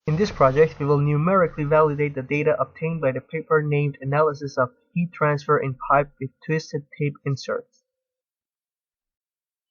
In this project, we will numerically validate the data obtained by the paper named Analysis of Heat Transfer in Pipe with Twisted Tape Inserts.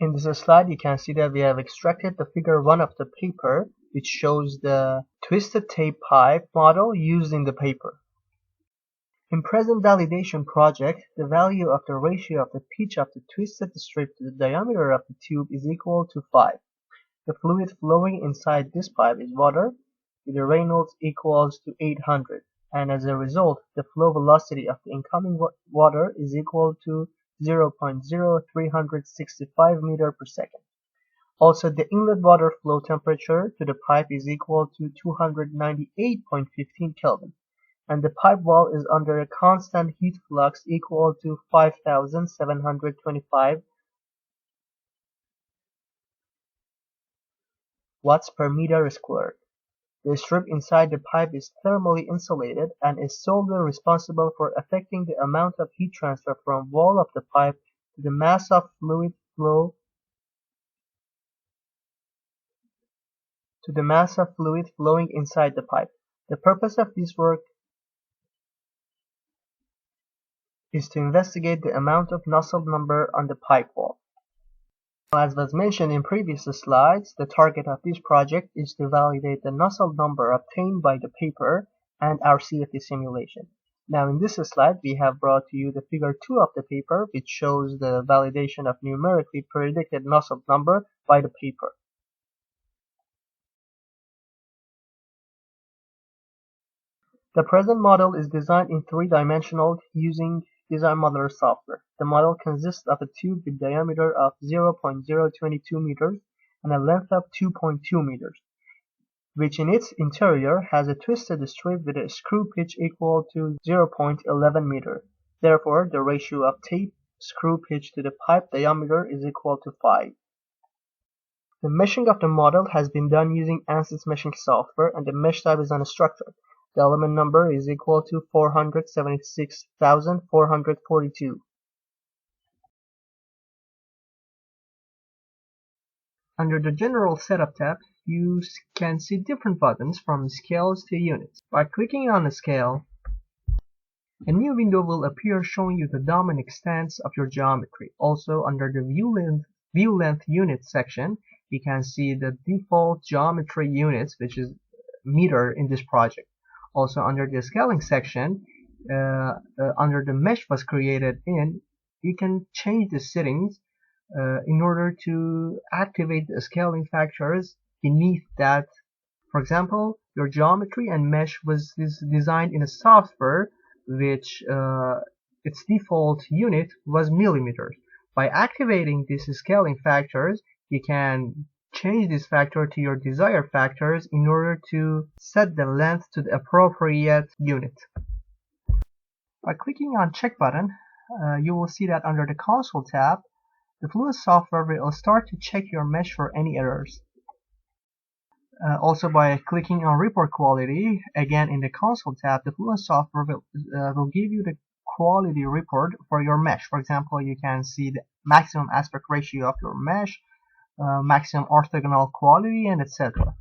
In this slide, you can see that we have extracted the figure 1 of the paper, which shows the twisted tape pipe model used in the paper. In present validation project, the value of the ratio of the pitch of the twisted strip to the diameter of the tube is equal to 5. The fluid flowing inside this pipe is water, with the Reynolds equals to 800, and as a result, the flow velocity of the incoming water is equal to 0.0365 meter per second. Also, the inlet water flow temperature to the pipe is equal to 298.15 Kelvin, and the pipe wall is under a constant heat flux equal to 5,725 watts per meter squared. The strip inside the pipe is thermally insulated and is solely responsible for affecting the amount of heat transfer from wall of the pipe to the mass of fluid flowing inside the pipe. The purpose of this work is to investigate the amount of Nusselt number on the pipe wall. As was mentioned in previous slides, the target of this project is to validate the Nusselt number obtained by the paper and our CFD simulation. Now in this slide, we have brought to you the figure 2 of the paper, which shows the validation of numerically predicted Nusselt number by the paper. The present model is designed in 3-dimensional using Design Modeler software. The model consists of a tube with diameter of 0.022 meters and a length of 2.2 meters, which in its interior has a twisted strip with a screw pitch equal to 0.11 meter. Therefore, the ratio of tape screw pitch to the pipe diameter is equal to 5. The meshing of the model has been done using ANSYS meshing software, and the mesh type is unstructured. The element number is equal to 476,442. Under the General Setup tab, you can see different buttons from scales to units. By clicking on a scale, a new window will appear showing you the dom and extents of your geometry. Also, under the View Length Unit section, you can see the default geometry units, which is meter in this project. Also, under the scaling section, under the mesh was created in, you can change the settings in order to activate the scaling factors beneath that. For example, your geometry and mesh was designed in a software which its default unit was millimeters. By activating these scaling factors, you can change this factor to your desired factors in order to set the length to the appropriate unit. By clicking on check button, you will see that under the console tab, the Fluent software will start to check your mesh for any errors. Also, by clicking on report quality, again in the console tab, the Fluent software will give you the quality report for your mesh. For example, you can see the maximum aspect ratio of your mesh, maximum orthogonal quality, and etc.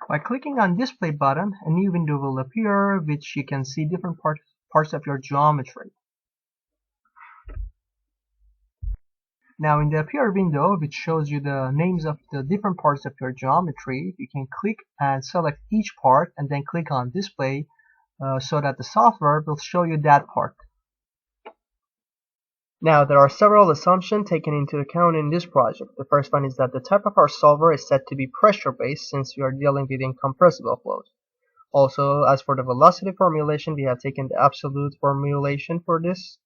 By clicking on display button, a new window will appear which you can see different parts of your geometry. Now in the appear window, which shows you the names of the different parts of your geometry, you can click and select each part and then click on display so that the software will show you that part. Now, there are several assumptions taken into account in this project. The first one is that the type of our solver is set to be pressure-based since we are dealing with incompressible flows. Also, as for the velocity formulation, we have taken the absolute formulation for this.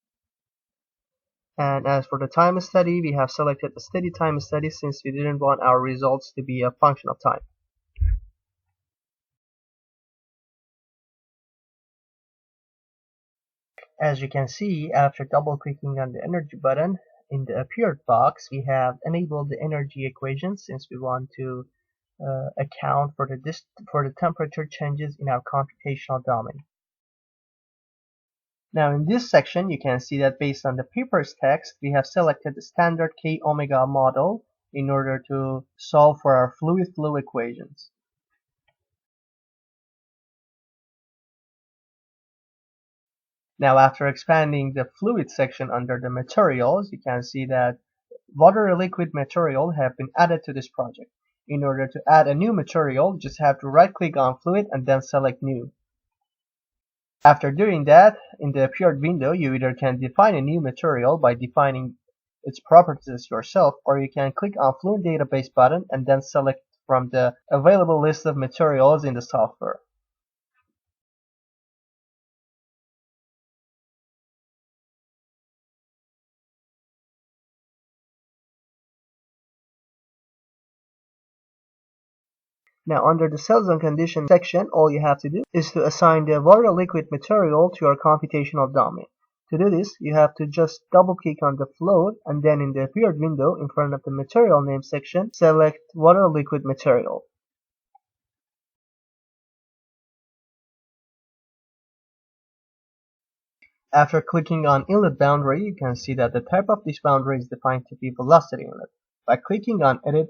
And as for the time study, we have selected the steady time study since we didn't want our results to be a function of time. As you can see, after double-clicking on the energy button, in the appeared box, we have enabled the energy equation since we want to account for the temperature changes in our computational domain. Now in this section, you can see that based on the paper's text, we have selected the standard K omega model in order to solve for our fluid flow equations. Now after expanding the fluid section under the materials, you can see that water and liquid material have been added to this project. In order to add a new material, you just have to right click on fluid and then select new. After doing that, in the appeared window, you either can define a new material by defining its properties yourself, or you can click on Fluent Database button and then select from the available list of materials in the software. Now under the cells and conditions section, all you have to do is to assign the water liquid material to your computational domain. To do this, you have to just double click on the float and then in the appeared window in front of the material name section, select water liquid material. After clicking on inlet boundary, you can see that the type of this boundary is defined to be velocity inlet. By clicking on edit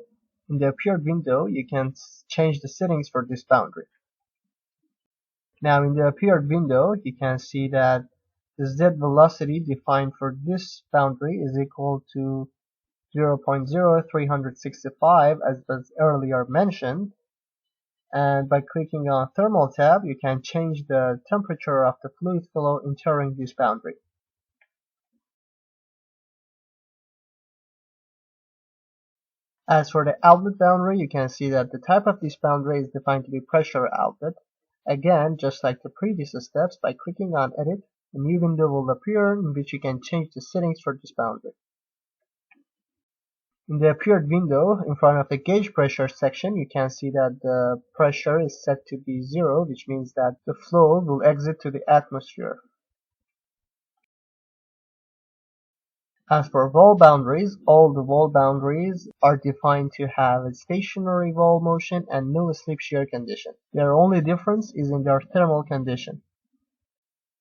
in the appeared window, you can change the settings for this boundary. Now in the appeared window, you can see that the z velocity defined for this boundary is equal to 0.0365 as was earlier mentioned. And by clicking on thermal tab, you can change the temperature of the fluid flow entering this boundary. As for the outlet boundary, you can see that the type of this boundary is defined to be pressure outlet. Again, just like the previous steps, by clicking on edit, a new window will appear in which you can change the settings for this boundary. In the appeared window, in front of the gauge pressure section, you can see that the pressure is set to be 0, which means that the flow will exit to the atmosphere. As for wall boundaries, all the wall boundaries are defined to have a stationary wall motion and no slip shear condition. Their only difference is in their thermal condition.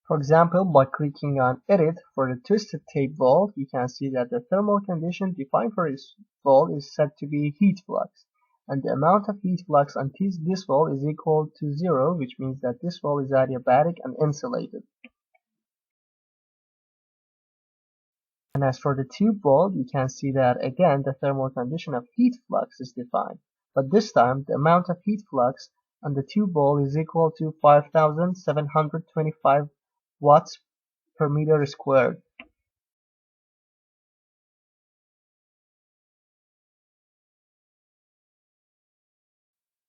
For example, by clicking on Edit for the twisted tape wall, you can see that the thermal condition defined for this wall is set to be heat flux, and the amount of heat flux on this wall is equal to 0, which means that this wall is adiabatic and insulated. And as for the tube wall, you can see that again the thermal condition of heat flux is defined, but this time the amount of heat flux on the tube wall is equal to 5,725 watts per meter squared.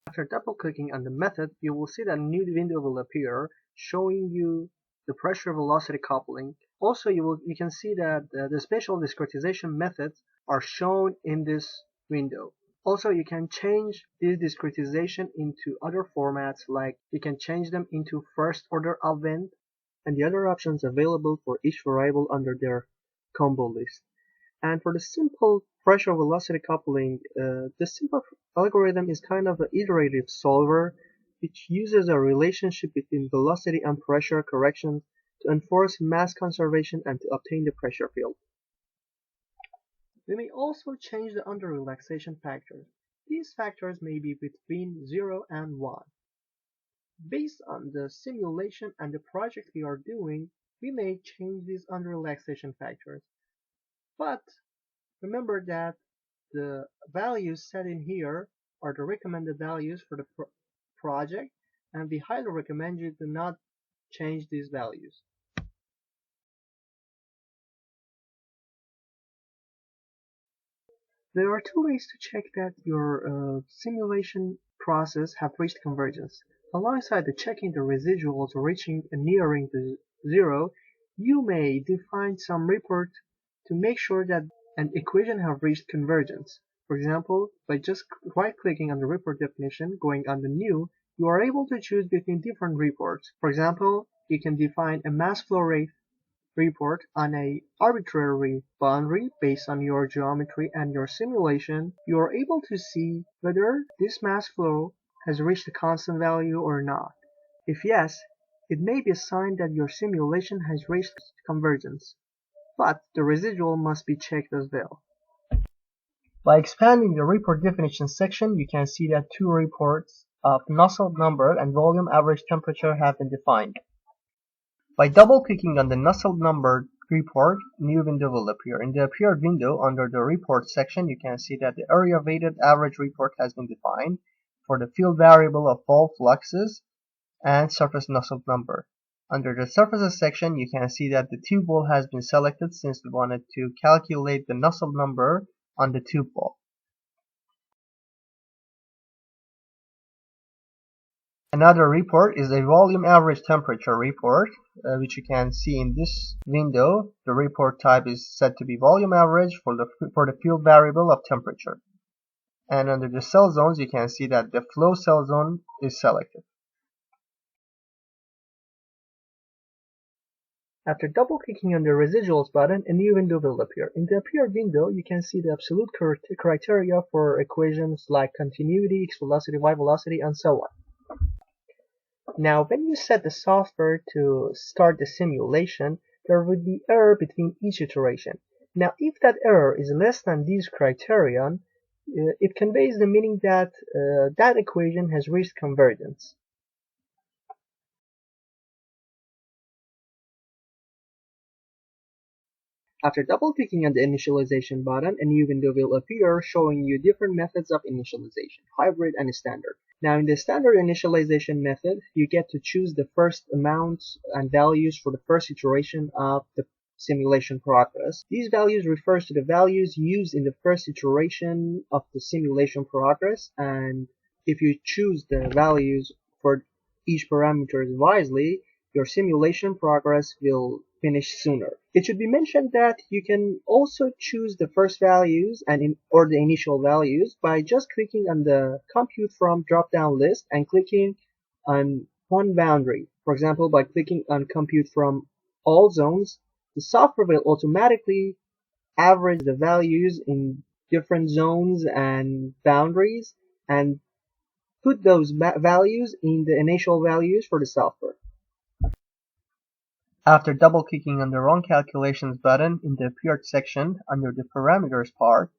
After double clicking on the method, you will see that a new window will appear showing you the pressure velocity coupling. Also, you can see that the spatial discretization methods are shown in this window. Also, you can change this discretization into other formats, like you can change them into first order advent and the other options available for each variable under their combo list. And for the simple pressure velocity coupling, the simple algorithm is kind of an iterative solver which uses a relationship between velocity and pressure corrections to enforce mass conservation and to obtain the pressure field. We may also change the under relaxation factors. These factors may be between 0 and 1. Based on the simulation and the project we are doing, we may change these under relaxation factors. But remember that the values set in here are the recommended values for the project, and we highly recommend you to not change these values. There are two ways to check that your simulation process have reached convergence. Alongside the checking the residuals reaching and nearing the 0, you may define some report to make sure that an equation have reached convergence. For example, by just right-clicking on the report definition, going on the new, you are able to choose between different reports. For example, you can define a mass flow rate report on a arbitrary boundary based on your geometry and your simulation. You are able to see whether this mass flow has reached a constant value or not. If yes, it may be a sign that your simulation has reached convergence, but the residual must be checked as well. By expanding the report definition section, you can see that two reports of Nusselt number and volume average temperature have been defined. By double-clicking on the Nusselt number report, a new window will appear. In the appeared window, under the report section, you can see that the area weighted average report has been defined for the field variable of all fluxes and surface Nusselt number. Under the surfaces section, you can see that the tube wall has been selected since we wanted to calculate the Nusselt number on the tube wall. Another report is a volume average temperature report, which you can see in this window. The report type is set to be volume average for the field variable of temperature. And under the cell zones, you can see that the flow cell zone is selected. After double-clicking on the residuals button, a new window will appear. In the appeared window, you can see the absolute criteria for equations like continuity, x velocity, y velocity, and so on. Now, when you set the software to start the simulation, there would be error between each iteration. Now, if that error is less than these criterion, it conveys the meaning that that equation has reached convergence. After double-clicking on the initialization button, a new window will appear showing you different methods of initialization, hybrid and standard. Now, in the standard initialization method, you get to choose the first amounts and values for the first iteration of the simulation progress. These values refers to the values used in the first iteration of the simulation progress, and if you choose the values for each parameter wisely, your simulation progress will finish sooner. It should be mentioned that you can also choose the first values or the initial values by just clicking on the compute from drop-down list and clicking on one boundary. For example, by clicking on compute from all zones, the software will automatically average the values in different zones and boundaries and put those values in the initial values for the software. After double-clicking on the Run Calculations button in the appeared section under the Parameters part,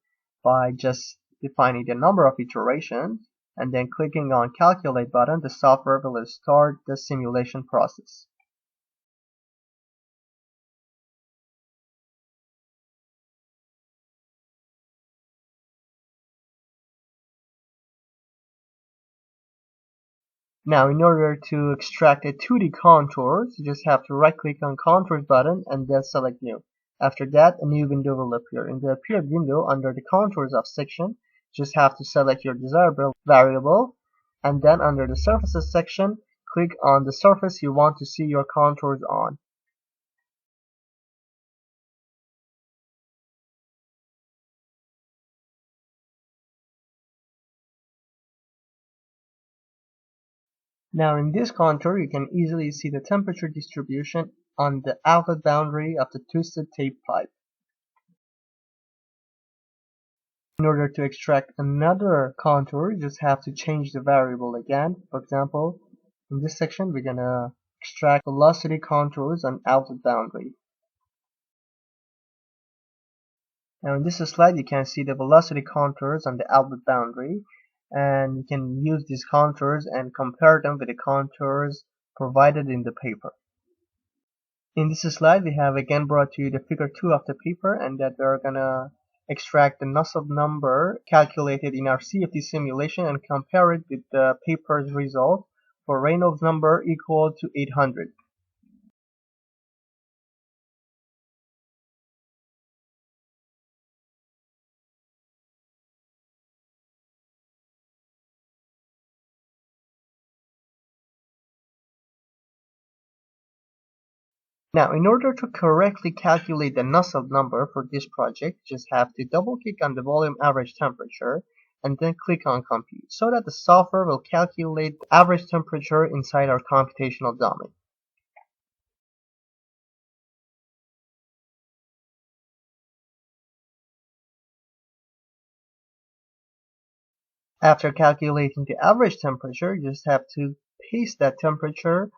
by just defining the number of iterations and then clicking on Calculate button, the software will start the simulation process. Now, in order to extract a 2D contours, you just have to right-click on Contours button and then select New. After that, a new window will appear. In the appeared window, under the Contours of section, you just have to select your desirable variable, and then under the Surfaces section, click on the surface you want to see your contours on. Now, in this contour, you can easily see the temperature distribution on the outlet boundary of the twisted tape pipe. In order to extract another contour, you just have to change the variable again. For example, in this section, we're going to extract velocity contours on outlet boundary. Now, in this slide, you can see the velocity contours on the outlet boundary, and you can use these contours and compare them with the contours provided in the paper. In this slide, we have again brought to you the figure 2 of the paper, and that we're going to extract the Nusselt number calculated in our CFD simulation and compare it with the paper's result for Reynolds number equal to 800. Now, in order to correctly calculate the Nusselt number for this project, just have to double-click on the volume average temperature and then click on Compute, so that the software will calculate the average temperature inside our computational domain. After calculating the average temperature, you just have to paste that temperature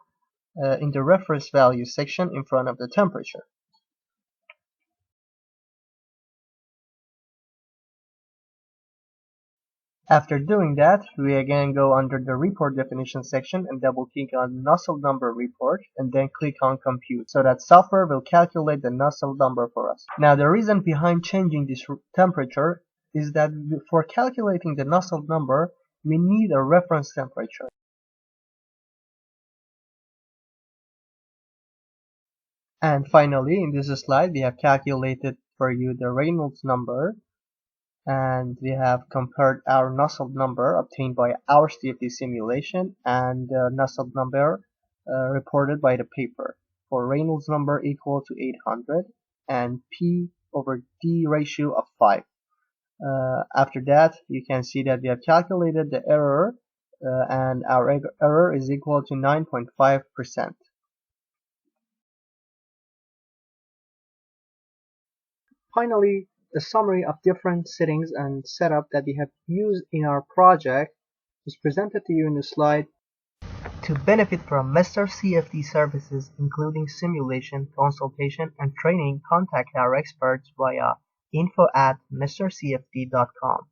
in the reference value section in front of the temperature. After doing that, we again go under the report definition section and double click on nozzle number report and then click on compute so that software will calculate the nozzle number for us. Now the reason behind changing this temperature is that for calculating the nozzle number, we need a reference temperature. And finally, in this slide, we have calculated for you the Reynolds number, and we have compared our nozzle number obtained by our CFD simulation and the nozzle number reported by the paper. For Reynolds number equal to 800 and P over D ratio of 5. After that, you can see that we have calculated the error, and our error is equal to 9.5%. Finally, a summary of different settings and setup that we have used in our project is presented to you in the slide. To benefit from Mr. CFD services including simulation, consultation, and training, contact our experts via info@mrcfd.com.